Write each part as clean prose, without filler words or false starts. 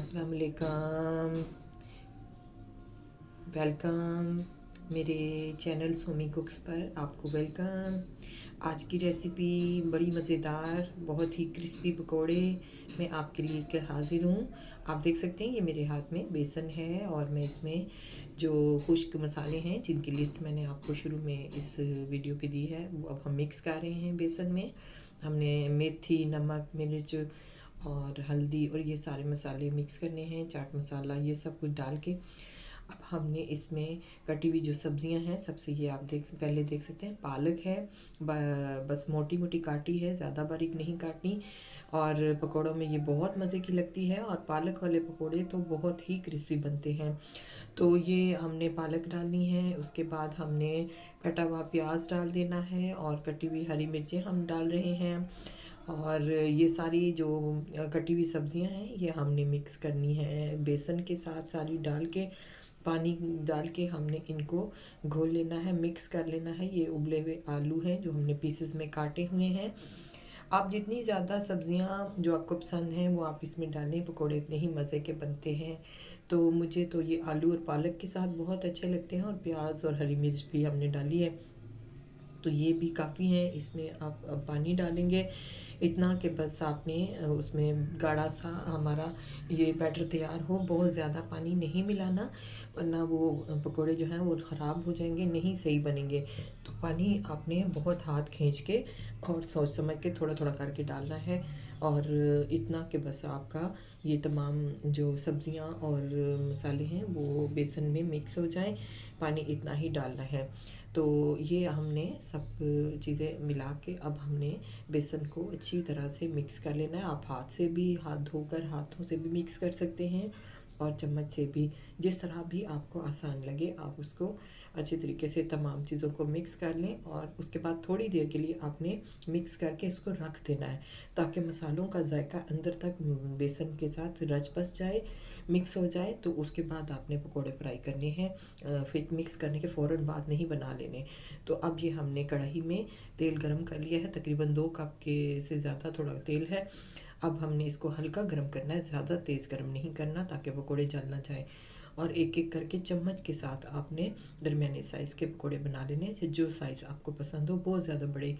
अस्सलाम वालेकुम, वेलकम मेरे चैनल सोमी कुक्स पर आपको वेलकम। आज की रेसिपी बड़ी मज़ेदार, बहुत ही क्रिस्पी पकोड़े मैं आपके लिए लेकर हाज़िर हूँ। आप देख सकते हैं ये मेरे हाथ में बेसन है और मैं इसमें जो खुश्क मसाले हैं जिनकी लिस्ट मैंने आपको शुरू में इस वीडियो की दी है वो अब हम मिक्स कर रहे हैं। बेसन में हमने मेथी, नमक, मिर्च और हल्दी और ये सारे मसाले मिक्स करने हैं, चाट मसाला ये सब कुछ डाल के। अब हमने इसमें कटी हुई जो सब्जियां हैं सबसे ये आप पहले देख सकते हैं पालक है, बस मोटी मोटी काटी है, ज़्यादा बारीक नहीं काटनी। और पकोड़ों में ये बहुत मज़े की लगती है और पालक वाले पकोड़े तो बहुत ही क्रिस्पी बनते हैं। तो ये हमने पालक डालनी है, उसके बाद हमने कटा हुआ प्याज डाल देना है और कटी हुई हरी मिर्चें हम डाल रहे हैं। और ये सारी जो कटी हुई सब्जियां हैं ये हमने मिक्स करनी है बेसन के साथ, सारी डाल के पानी डाल के हमने इनको घोल लेना है, मिक्स कर लेना है। ये उबले हुए आलू हैं जो हमने पीसेस में काटे हुए हैं। आप जितनी ज़्यादा सब्जियां जो आपको पसंद हैं वो आप इसमें डालें, पकोड़े इतने ही मज़े के बनते हैं। तो मुझे तो ये आलू और पालक के साथ बहुत अच्छे लगते हैं और प्याज और हरी मिर्च भी हमने डाली है तो ये भी काफ़ी है। इसमें आप अब पानी डालेंगे इतना कि बस आपने उसमें गाढ़ा सा हमारा ये बैटर तैयार हो, बहुत ज़्यादा पानी नहीं मिलाना वरना वो पकोड़े जो हैं वो ख़राब हो जाएंगे, नहीं सही बनेंगे। तो पानी आपने बहुत हाथ खींच के और सोच समझ के थोड़ा थोड़ा करके डालना है। और इतना कि बस आपका ये तमाम जो सब्जियां और मसाले हैं वो बेसन में मिक्स हो जाएं, पानी इतना ही डालना है। तो ये हमने सब चीज़ें मिला के अब हमने बेसन को अच्छी तरह से मिक्स कर लेना है। आप हाथ से भी, हाथ धोकर हाथों से भी मिक्स कर सकते हैं और चम्मच से भी, जिस तरह भी आपको आसान लगे आप उसको अच्छी तरीके से तमाम चीज़ों को मिक्स कर लें। और उसके बाद थोड़ी देर के लिए आपने मिक्स करके इसको रख देना है ताकि मसालों का जायका अंदर तक बेसन के साथ रच बस जाए, मिक्स हो जाए। तो उसके बाद आपने पकोड़े फ्राई करने हैं, फिर मिक्स करने के फ़ौरन बाद नहीं बना लेने। तो अब ये हमने कढ़ाई में तेल गरम कर लिया है, तकरीबन 2 कप के से ज़्यादा थोड़ा तेल है। अब हमने इसको हल्का गर्म करना है, ज़्यादा तेज़ गर्म नहीं करना ताकि पकोड़े जल ना जाए। और एक एक करके चम्मच के साथ आपने दरमियाने साइज़ के पकोड़े बना लेने, जो साइज़ आपको पसंद हो। बहुत ज़्यादा बड़े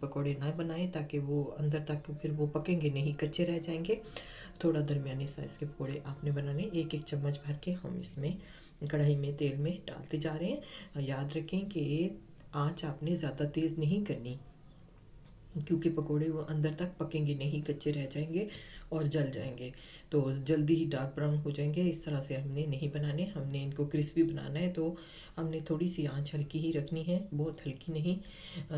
पकोड़े ना बनाएं ताकि वो अंदर तक फिर वो पकेंगे नहीं, कच्चे रह जाएंगे। थोड़ा दरमियाने साइज़ के पकोड़े आपने बनाने। एक एक चम्मच भर के हम इसमें कढ़ाई में तेल में डालते जा रहे हैं। याद रखें कि आँच आपने ज़्यादा तेज़ नहीं करनी क्योंकि पकोड़े वो अंदर तक पकेंगे नहीं, कच्चे रह जाएंगे और जल जाएंगे, तो जल्दी ही डार्क ब्राउन हो जाएंगे। इस तरह से हमने नहीं बनाने, हमने इनको क्रिस्पी बनाना है। तो हमने थोड़ी सी आंच हल्की ही रखनी है, बहुत हल्की नहीं,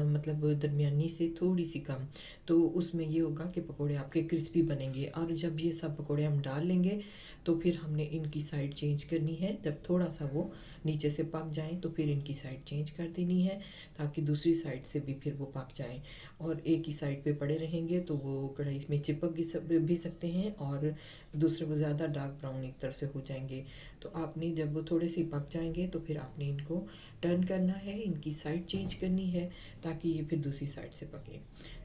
मतलब दरमियानी से थोड़ी सी कम। तो उसमें ये होगा कि पकोड़े आपके क्रिस्पी बनेंगे। और जब ये सब पकोड़े हम डाल लेंगे तो फिर हमने इनकी साइड चेंज करनी है। जब थोड़ा सा वो नीचे से पक जाएं तो फिर इनकी साइड चेंज कर देनी है ताकि दूसरी साइड से भी फिर वो पक जाएं। और एक ही साइड पे पड़े रहेंगे तो वो कढ़ाई में चिपक भी सकते हैं और दूसरे वो ज़्यादा डार्क ब्राउन एक तरफ से हो जाएंगे। तो आपने जब वो थोड़े से पक जाएंगे तो फिर आपने इनको टर्न करना है, इनकी साइड चेंज करनी है ताकि ये फिर दूसरी साइड से पके।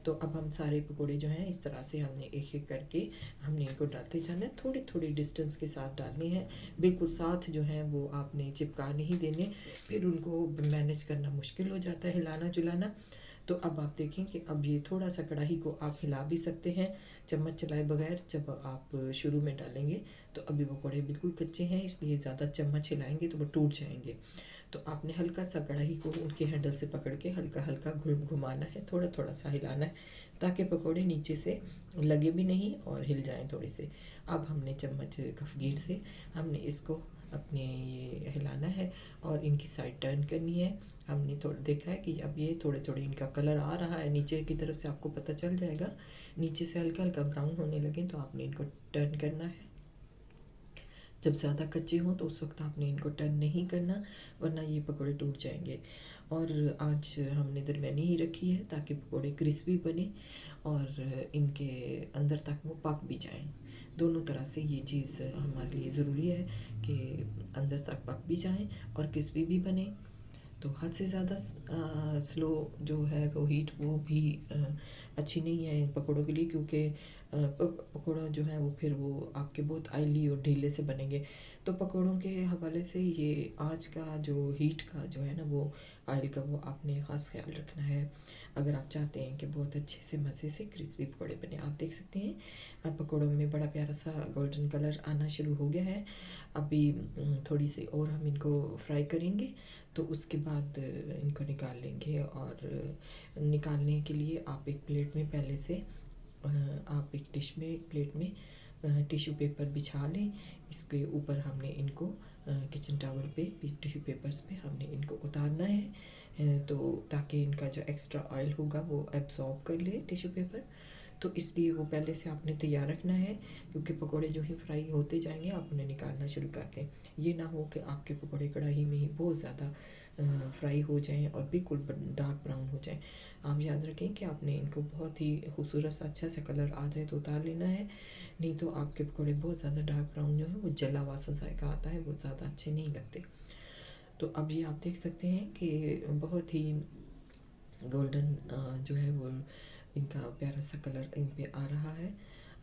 तो अब हम सारे पकोड़े जो हैं इस तरह से हमने एक एक करके हमने इनको डालते जाना है, थोड़ी थोड़ी डिस्टेंस के साथ डालने हैं, बिल्कुल साथ जो हैं वो आपने चिपका नहीं देने, फिर उनको मैनेज करना मुश्किल हो जाता है, हिलाना जुलाना। तो अब आप देखें कि अब ये थोड़ा सा कढ़ाई को आप हिला भी सकते हैं चम्मच चलाए बगैर। जब आप शुरू में डालेंगे तो अभी पकौड़े बिल्कुल कच्चे हैं, इसलिए ज़्यादा चम्मच हिलाएंगे तो वो टूट जाएंगे। तो आपने हल्का सा कढ़ाई को उनके हैंडल से पकड़ के हल्का हल्का घुमाना है, थोड़ा थोड़ा सा हिलाना है ताकि पकौड़े नीचे से लगे भी नहीं और हिल जाएं थोड़े से। अब हमने चम्मच कफगीर से हमने इसको अपने ये हिलाना है और इनकी साइड टर्न करनी है। हमने थोड़ा देखा है कि अब ये थोड़े थोड़े इनका कलर आ रहा है नीचे की तरफ से, आपको पता चल जाएगा नीचे से हल्का हल्का ब्राउन होने लगे तो आपने इनको टर्न करना है। जब ज़्यादा कच्चे हों तो उस वक्त आपने इनको टर्न नहीं करना वरना ये पकौड़े टूट जाएंगे। और आंच हमने दरमियानी ही रखी है ताकि पकौड़े क्रिस्पी बने और इनके अंदर तक वो पक भी जाएं। दोनों तरह से ये चीज़ हमारे लिए ज़रूरी है कि अंदर तक पक भी जाएं और क्रिस्पी भी बने। तो हद से ज़्यादा स्लो जो है वो हीट वो भी अच्छी नहीं है इन पकौड़ों के लिए, क्योंकि पकौड़ा जो है वो फिर वो आपके बहुत ऑयली और ढीले से बनेंगे। तो पकौड़ों के हवाले से ये आँच का जो हीट का जो है ना वो ऑयल का वो आपने ख़ास ख्याल रखना है अगर आप चाहते हैं कि बहुत अच्छे से मज़े से क्रिस्पी पकौड़े बने। आप देख सकते हैं पकौड़ों में बड़ा प्यारा सा गोल्डन कलर आना शुरू हो गया है। अभी थोड़ी सी और हम इनको फ्राई करेंगे तो उसके बाद इनको निकाल लेंगे। और निकालने के लिए आप एक प्लेट में पहले से आप एक डिश में एक प्लेट में टिश्यू पेपर बिछा लें। इसके ऊपर हमने इनको किचन टावल पे टिश्यू पेपर्स पे हमने इनको उतारना है तो ताकि इनका जो एक्स्ट्रा ऑयल होगा वो एब्जॉर्ब कर ले टिश्यू पेपर। तो इसलिए वो पहले से आपने तैयार रखना है क्योंकि पकोड़े जो ही फ्राई होते जाएंगे आप उन्हें निकालना शुरू कर दें। ये ना हो कि आपके पकोड़े कढ़ाई में ही बहुत ज़्यादा फ्राई हो जाएं और बिल्कुल डार्क ब्राउन हो जाएं। आप याद रखें कि आपने इनको बहुत ही खूबसूरत सा अच्छा सा कलर आ जाए तो उतार लेना है, नहीं तो आपके पकोड़े बहुत ज़्यादा डार्क ब्राउन जो है वो जला हुआ सा जायका आता है, वो ज़्यादा अच्छे नहीं लगते। तो अब ये आप देख सकते हैं कि बहुत ही गोल्डन जो है वो इनका प्यारा सा कलर इन पे आ रहा है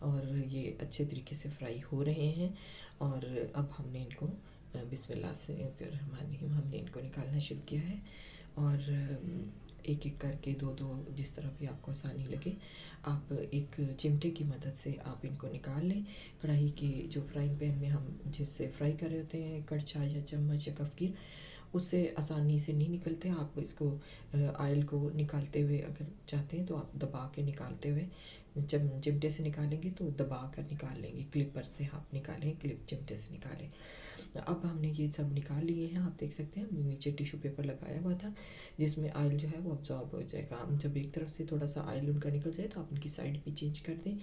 और ये अच्छे तरीके से फ्राई हो रहे हैं। और अब हमने इनको बिस्मिल्लाह से हमने इनको निकालना शुरू किया है। और एक एक करके दो दो जिस तरह भी आपको आसानी लगे आप एक चिमटे की मदद से आप इनको निकाल लें। कढ़ाई के जो फ्राइंग पैन में हम जिससे फ्राई कर रहे होते हैं कड़छा या चम्मच या कफगीर उससे आसानी से नहीं निकलते। आप इसको ऑयल को निकालते हुए अगर चाहते हैं तो आप दबा के निकालते हुए जब चिमटे से निकालेंगे तो दबा कर निकाल लेंगे, क्लिपर से आप निकालें, क्लिप चिमटे से निकालें। अब हमने ये सब निकाल लिए हैं। आप देख सकते हैं हमने नीचे टिश्यू पेपर लगाया हुआ था जिसमें ऑयल जो है वो अब्जॉर्ब हो जाएगा। हम जब एक तरफ से थोड़ा सा ऑयल उनका निकल जाए तो आप उनकी साइड भी चेंज कर दें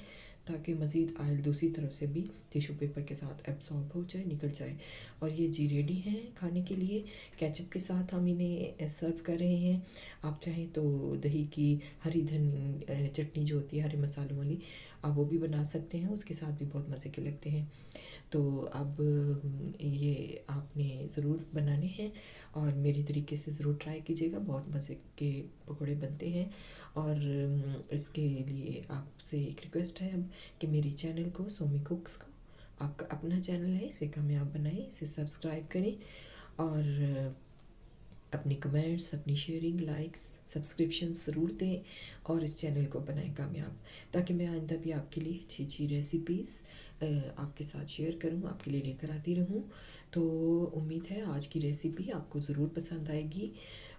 ताकि मज़ीद ऑयल दूसरी तरफ से भी टिश्यू पेपर के साथ एब्जॉर्ब हो जाए, निकल जाए। और ये जी रेडी हैं खाने के लिए। केचप के साथ हम इन्हें सर्व कर रहे हैं। आप चाहें तो दही की हरी चटनी जो होती है हरे मसालों वाली आप वो भी बना सकते हैं, उसके साथ भी बहुत मज़े के लगते हैं। तो अब ये आपने ज़रूर बनाने हैं और मेरी तरीके से ज़रूर ट्राई कीजिएगा, बहुत मज़े के पकोड़े बनते हैं। और इसके लिए आपसे एक रिक्वेस्ट है अब कि मेरी चैनल को सोमी कुक्स को, आपका अपना चैनल है, इसे कामयाब बनाएं, इसे सब्सक्राइब करें और अपनी कमेंट्स, अपनी शेयरिंग, लाइक्स, सब्सक्रिप्शन ज़रूर दें और इस चैनल को बनाएं कामयाब ताकि मैं आइंदा भी आपके लिए अच्छी अच्छी रेसिपीज़ आपके साथ शेयर करूं, आपके लिए लेकर आती रहूं। तो उम्मीद है आज की रेसिपी आपको ज़रूर पसंद आएगी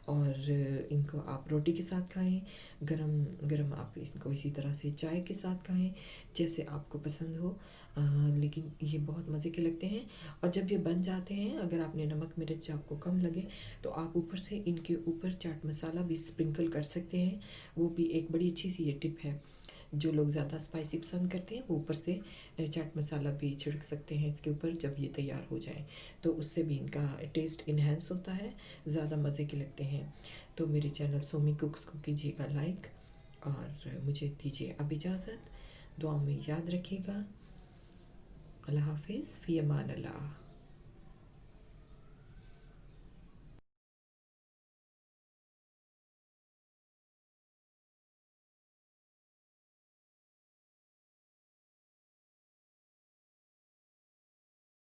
और इनको आप रोटी के साथ खाएं, गरम गरम आप इसको इसी तरह से चाय के साथ खाएं, जैसे आपको पसंद हो। लेकिन ये बहुत मज़े के लगते हैं। और जब ये बन जाते हैं अगर आपने नमक मिर्च आपको कम लगे तो आप ऊपर से इनके ऊपर चाट मसाला भी स्प्रिंकल कर सकते हैं। वो भी एक बड़ी अच्छी सी ये टिप है। जो लोग ज़्यादा स्पाइसी पसंद करते हैं वो ऊपर से चाट मसाला भी छिड़क सकते हैं इसके ऊपर जब ये तैयार हो जाए, तो उससे भी इनका टेस्ट इन्हेंस होता है, ज़्यादा मज़े के लगते हैं। तो मेरे चैनल सोमी कुक्स को कीजिएगा लाइक और मुझे दीजिए अब इजाज़त। दुआ में याद रखिएगा। अल्लाह हाफिज़, फ़ी अमान अल्लाह।